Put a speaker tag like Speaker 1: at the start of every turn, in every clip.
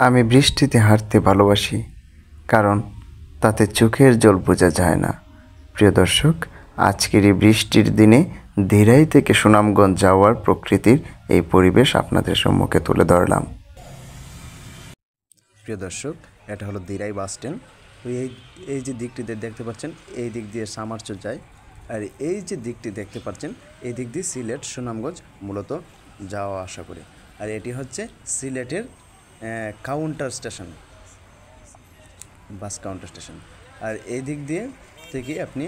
Speaker 1: আমি বৃষ্টিতে হাঁটতে ভালোবাসি, কারণ তাতে চোখের জল বোঝা যায় না। প্রিয় দর্শক, আজকের এই বৃষ্টির দিনে ধীরাই থেকে সুনামগঞ্জ যাওয়ার প্রকৃতির এই পরিবেশ আপনাদের সম্মুখে তুলে ধরলাম। প্রিয় দর্শক, এটা হলো দিরাই বাস স্ট্যান্ড। তো এই যে দিকটিতে দেখতে পাচ্ছেন, এই দিক দিয়ে সামারচর যায়, আর এই যে দিকটি দেখতে পাচ্ছেন, এই দিক দিয়ে সিলেট সুনামগঞ্জ মূলত যাওয়া আসা করে। আর এটি হচ্ছে সিলেটের counter station, bus counter station. আর এই দিক দিয়ে থেকে আপনি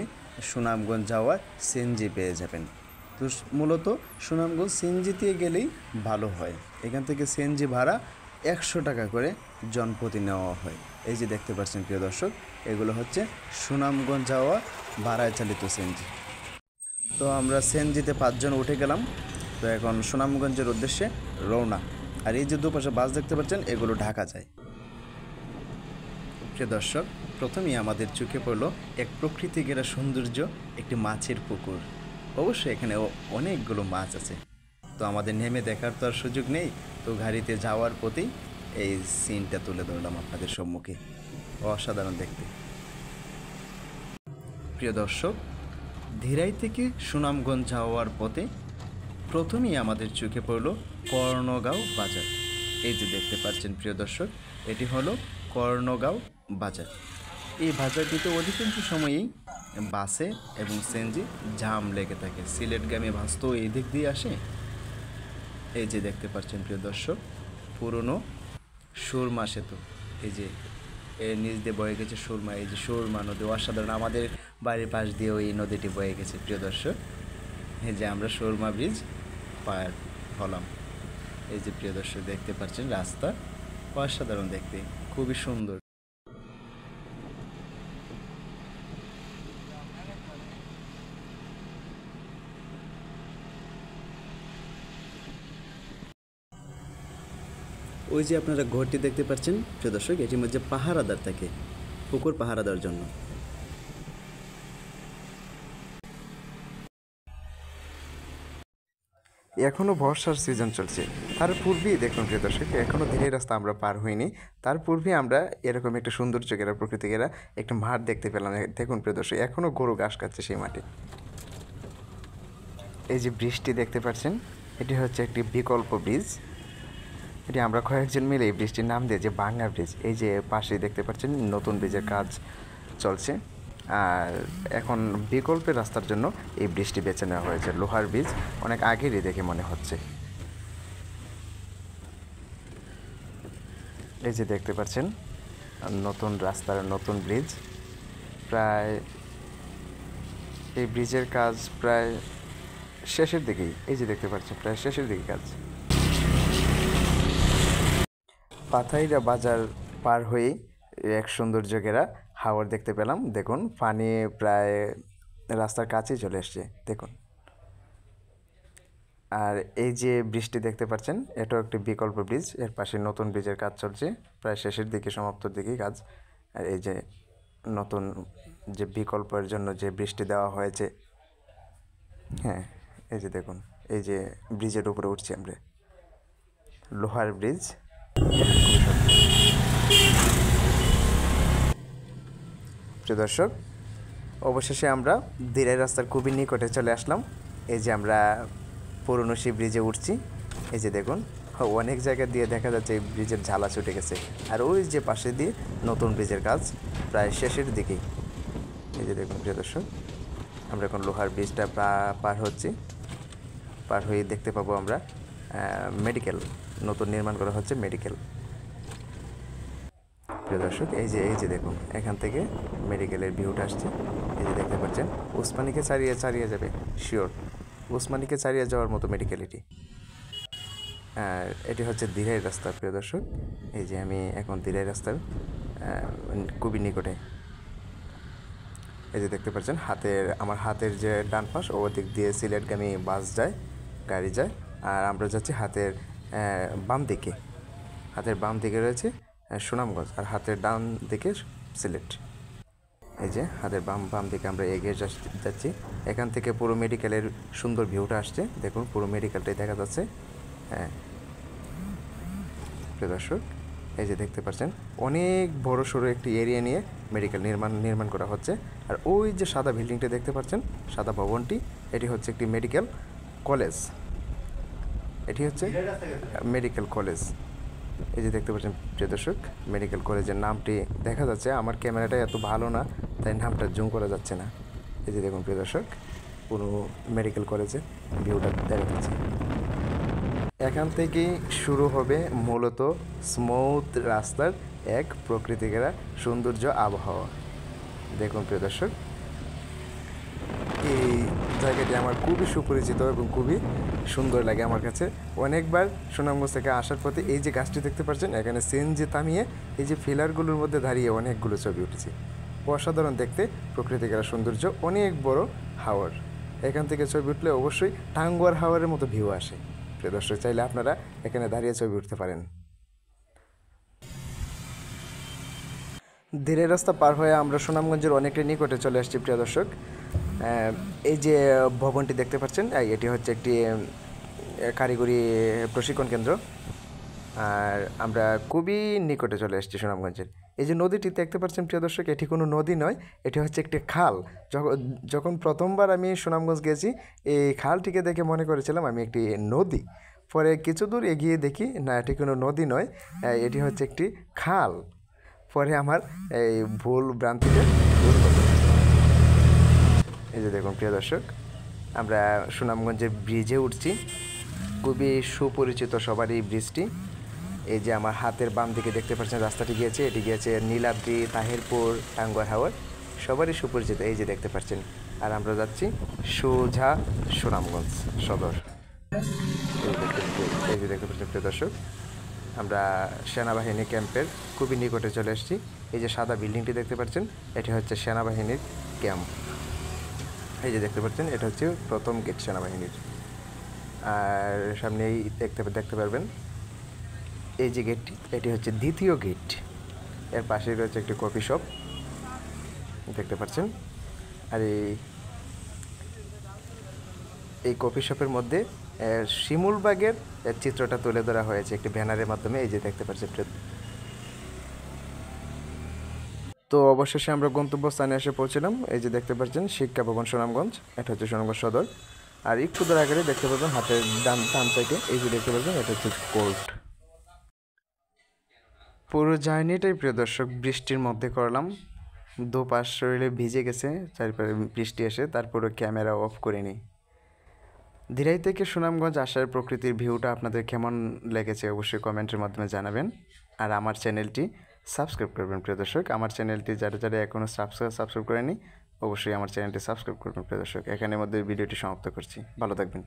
Speaker 1: সুনামগঞ্জ যাওয়ার সিএনজি পেয়ে যাবেন। তো মূলত সুনামগঞ্জ সিএনজিতে গেলেই ভালো হয়। এখান থেকে সিএনজি ভাড়া 100 টাকা করে জনপ্রতি নেওয়া হয়। এই যে দেখতে পাচ্ছেন প্রিয় দর্শক, এগুলো হচ্ছে সুনামগঞ্জ যাওয়া ভাড়ায় চালিত সিএনজি। তো আমরা সিএনজিতে 5 জন উঠে গেলাম। তো এখন সুনামগঞ্জের উদ্দেশ্যে রওনা। আর এই যে দুপাশে বাস দেখতে পাচ্ছেন, এগুলো ঢাকা যায়। প্রিয় দর্শক, প্রথমেই আমাদের চোখে পড়লো এক প্রকৃতি ঘেরা সৌন্দর্য, একটি মাছের পুকুর। অবশ্যই এখানে অনেকগুলো মাছ আছে। তো আমাদের নেমে দেখার তো আর সুযোগ নেই, তো গাড়িতে যাওয়ার পথেই এই সিনটা তুলে ধরলাম আপনাদের সম্মুখে। অসাধারণ দেখতে। প্রিয় দর্শক, ধীরাই থেকে সুনামগঞ্জ যাওয়ার পথে প্রথমেই আমাদের চোখে পড়ল কর্ণগাঁও বাজার। এই যে দেখতে পাচ্ছেন প্রিয় দর্শক, এটি হলো কর্ণগাঁও বাজার। এই বাজারটিতে অধিকাংশ সময়েই বাসে এবং সিএনজি জাম লেগে থাকে। সিলেটগামী বাস তো এই দিক দিয়ে আসে। এই যে দেখতে পাচ্ছেন প্রিয় দর্শক, পুরনো সুরমা সেতু। এই যে এর নিচ দিয়ে বয়ে গেছে সুরমা, এই যে সুরমা নদী। অসাধারণ, আমাদের বাড়ির পাশ দিয়েও এই নদীটি বয়ে গেছে প্রিয় দর্শক। এই যে আমরা সুরমা ব্রিজ পার হলাম। এই যে প্রিয় দর্শক দেখতে পাচ্ছেন রাস্তা, অসাধারণ দেখতে, খুবই সুন্দর। ওই যে আপনারা ঘরটি দেখতে পাচ্ছেন প্রিয় দর্শক, এটির মধ্যে পাহারাদার থাকে, পুকুর পাহারা দেওয়ার জন্য। এখনও বর্ষার সিজন চলছে। তার পূর্বেই দেখুন প্রিয় দর্শক, এখনও ধীরে রাস্তা আমরা পার হইনি। তার পূর্বে আমরা এরকম একটা সৌন্দর্য ঘেরা, প্রকৃতি ঘেরা একটা মাঠ দেখতে পেলাম। দেখুন প্রিয় দর্শক, এখনও গরু ঘাস খাচ্ছে সেই মাঠে। এই যে ব্রিজটি দেখতে পাচ্ছেন, এটি হচ্ছে একটি বিকল্প ব্রিজ। এটি আমরা কয়েকজন মিলে এই ব্রিজটির নাম দিয়ে যে ভাঙ্গা ব্রিজ। এই যে পাশেই দেখতে পাচ্ছেন নতুন ব্রিজের কাজ চলছে। আর এখন বিকল্পের রাস্তার জন্য এই ব্রিজটি বেছে নেওয়া হয়েছে। লোহার ব্রিজ অনেক আগেরই দেখে মনে হচ্ছে। এই যে দেখতে পাচ্ছেন নতুন রাস্তার নতুন ব্রিজ। প্রায় এই ব্রিজের কাজ প্রায় শেষের দিকেই। এই যে দেখতে পাচ্ছেন প্রায় শেষের দিকে কাজ। পাথাইরা বাজার পার হয়ে এক সৌন্দর্য ঘেরা হাওর দেখতে পেলাম। দেখুন পানি প্রায় রাস্তার কাছেই চলে এসছে, দেখুন। আর এই যে ব্রিজটি দেখতে পাচ্ছেন, এটাও একটি বিকল্প ব্রিজ। এর পাশে নতুন ব্রিজের কাজ চলছে, প্রায় শেষের দিকে, সমাপ্তর দিকেই কাজ। আর এই যে নতুন যে বিকল্পের জন্য যে ব্রিজটি দেওয়া হয়েছে, হ্যাঁ, এই যে দেখুন, এই যে ব্রিজের উপরে উঠছি আমরা, লোহার ব্রিজ। প্রিয় দর্শক, অবশেষে আমরা দিরাই রাস্তার খুবই নিকটে চলে আসলাম। এই যে আমরা পুরনো সেই ব্রিজে উঠছি। এই যে দেখুন, অনেক জায়গা দিয়ে দেখা যাচ্ছে এই ব্রিজের ঝালা ছুটে গেছে। আর ওই যে পাশে দিয়ে নতুন ব্রিজের কাজ প্রায় শেষের দিকেই। এই যে দেখুন প্রিয় দর্শক, আমরা এখন লোহার ব্রিজটা পার হচ্ছি। পার হয়ে দেখতে পাবো আমরা মেডিকেল, নতুন নির্মাণ করা হচ্ছে মেডিকেল। প্রিয় দর্শক, এই যে দেখুন, এখান থেকে মেডিকেলের ভিউটা আসছে। এই যে দেখতে পাচ্ছেন, উসমানীকে ছাড়িয়ে যাবে শিওর। উসমানীকে ছাড়িয়ে যাওয়ার মতো মেডিকেল এটি। আর এটি হচ্ছে দিরাই রাস্তা প্রিয় দর্শক। এই যে আমি এখন দিরাই রাস্তার খুবই নিকটে। এই যে দেখতে পাচ্ছেন আমার হাতের যে ডান পাশ, ও দিক দিয়ে সিলেটগামী বাস যায়, গাড়ি যায়। আর আমরা যাচ্ছি হাতের বাম দিকে। হাতের বাম দিকে রয়েছে সুনামগঞ্জ, আর হাতের ডান দিকে সিলেট। এই যে হাতের বাম দিকে আমরা এগিয়ে যাচ্ছি। এখান থেকে পুরো মেডিকেলের সুন্দর ভিউটা আসছে। দেখুন পুরো মেডিকেলটাই দেখা যাচ্ছে। হ্যাঁ প্রিয় দর্শক, এই যে দেখতে পাচ্ছেন অনেক বড় সড়ো একটি এরিয়া নিয়ে মেডিকেল নির্মাণ করা হচ্ছে। আর ওই যে সাদা বিল্ডিংটি দেখতে পাচ্ছেন, সাদা ভবনটি, এটি হচ্ছে একটি মেডিকেল কলেজ। এটি হচ্ছে মেডিকেল কলেজ। এই যে দেখতে পাচ্ছেন প্রিয় দর্শক, মেডিকেল কলেজের নামটি দেখা যাচ্ছে, আমার ক্যামেরাটা এত ভালো না তাই নামটা জুম করা যাচ্ছে না। এই যে দেখুন প্রিয় দর্শক, পুরো মেডিকেল কলেজে ভিউটা দেখা যাচ্ছে। এখান থেকেই শুরু হবে মূলত স্মুথ রাস্তার এক প্রকৃতিকেরা সৌন্দর্য আবহাওয়া। দেখুন প্রিয় দর্শক, এই জায়গাটি আমার খুবই সুপরিচিত এবং খুবই সুন্দর লাগে আমার কাছে। অনেকবার সুনামগঞ্জ থেকে আসার পথে এই যে গাছটি দেখতে পাচ্ছেন, এখানে সিএনজি থামিয়ে এই যে ফিলারগুলোর মধ্যে দাঁড়িয়ে অনেকগুলো ছবি উঠেছে। অসাধারণ দেখতে, প্রকৃতিকেরা সৌন্দর্য, অনেক বড় হাওর। এখান থেকে ছবি উঠলে অবশ্যই টাঙ্গুয়ার হাওরের মতো ভিউ আসে। প্রিয় দর্শক, চাইলে আপনারা এখানে দাঁড়িয়ে ছবি উঠতে পারেন। ধীরে রাস্তা পার হয়ে আমরা সুনামগঞ্জের অনেকটা নিকটে চলে আসছি প্রিয় দর্শক। এই যে ভবনটি দেখতে পাচ্ছেন, এটি হচ্ছে একটি কারিগরি প্রশিক্ষণ কেন্দ্র। আর আমরা খুবই নিকটে চলে এসেছি সুনামগঞ্জের। এই যে নদীটি দেখতে পাচ্ছেন প্রিয় দর্শক, এটি কোনো নদী নয়, এটি হচ্ছে একটি খাল। যখন প্রথমবার আমি সুনামগঞ্জ গেছি, এই খালটিকে দেখে মনে করেছিলাম আমি একটি নদী। পরে কিছু দূর এগিয়ে দেখি না, এটি কোনো নদী নয়, এটি হচ্ছে একটি খাল। পরে আমার এই ভুল ভ্রান্তিতে দূর হলো। এই যে দেখুন প্রিয় দর্শক, আমরা সুনামগঞ্জের ব্রিজে উঠছি। খুবই সুপরিচিত সবারই ব্রিজটি। এই যে আমার হাতের বাম দিকে দেখতে পাচ্ছেন রাস্তাটি গিয়েছে, এটি গিয়েছে নীলাদ্রি, তাহিরপুর, টাঙ্গুয়ার হাওর, সবারই সুপরিচিত। এই যে দেখতে পাচ্ছেন, আর আমরা যাচ্ছি সোজা সুনামগঞ্জ সদর। এই যে দেখতে পাচ্ছেন প্রিয় দর্শক, আমরা সেনাবাহিনী ক্যাম্পের খুবই নিকটে চলে এসেছি। এই যে সাদা বিল্ডিংটি দেখতে পাচ্ছেন, এটি হচ্ছে সেনাবাহিনীর ক্যাম্প। এই যে দেখতে পাচ্ছেন, এটা হচ্ছে প্রথম গেট সেনাবাহিনীর। আর সামনেই দেখতে পারবেন এই যে গেটটি, এটি হচ্ছে দ্বিতীয় গেট। এর পাশেই রয়েছে একটি কফি শপ দেখতে পাচ্ছেন। আর এই কফি শপের মধ্যে শিমুলবাগের চিত্রটা তুলে ধরা হয়েছে একটি ব্যানারের মাধ্যমে। এই যে দেখতে পাচ্ছেন। তো অবশেষে আমরা গন্তব্যস্থানে এসে পৌঁছলাম। এই যে দেখতে পাচ্ছেন শিক্ষা ভবন সুনামগঞ্জ, এটা হচ্ছে সুনামগঞ্জ সদর। আর একটু দূর আগে দেখতে পাবেন হাতের ডান সাইডে, এই যে দেখতে পাচ্ছেন, এটা হচ্ছে কোর্ট। পুরো জার্নিটাই প্রিয় দর্শক বৃষ্টির মধ্যে করলাম। দুপাশ শরীরে ভিজে গেছে চারপাশে বৃষ্টি এসে, তারপরে ক্যামেরা অফ করে নিই। ধীরাই থেকে সুনামগঞ্জ আসার প্রকৃতির ভিউটা আপনাদের কেমন লেগেছে অবশ্যই কমেন্টের মাধ্যমে জানাবেন। আর আমার চ্যানেলটি সাবস্ক্রাইব করবেন প্রিয় দর্শক। আমার চ্যানেলটি যারা এখনও সাবস্ক্রাইব করেনি, অবশ্যই আমার চ্যানেলটি সাবস্ক্রাইব করবেন প্রিয় দর্শক। এখানের মধ্যে ভিডিওটি সমাপ্ত করছি। ভালো থাকবেন।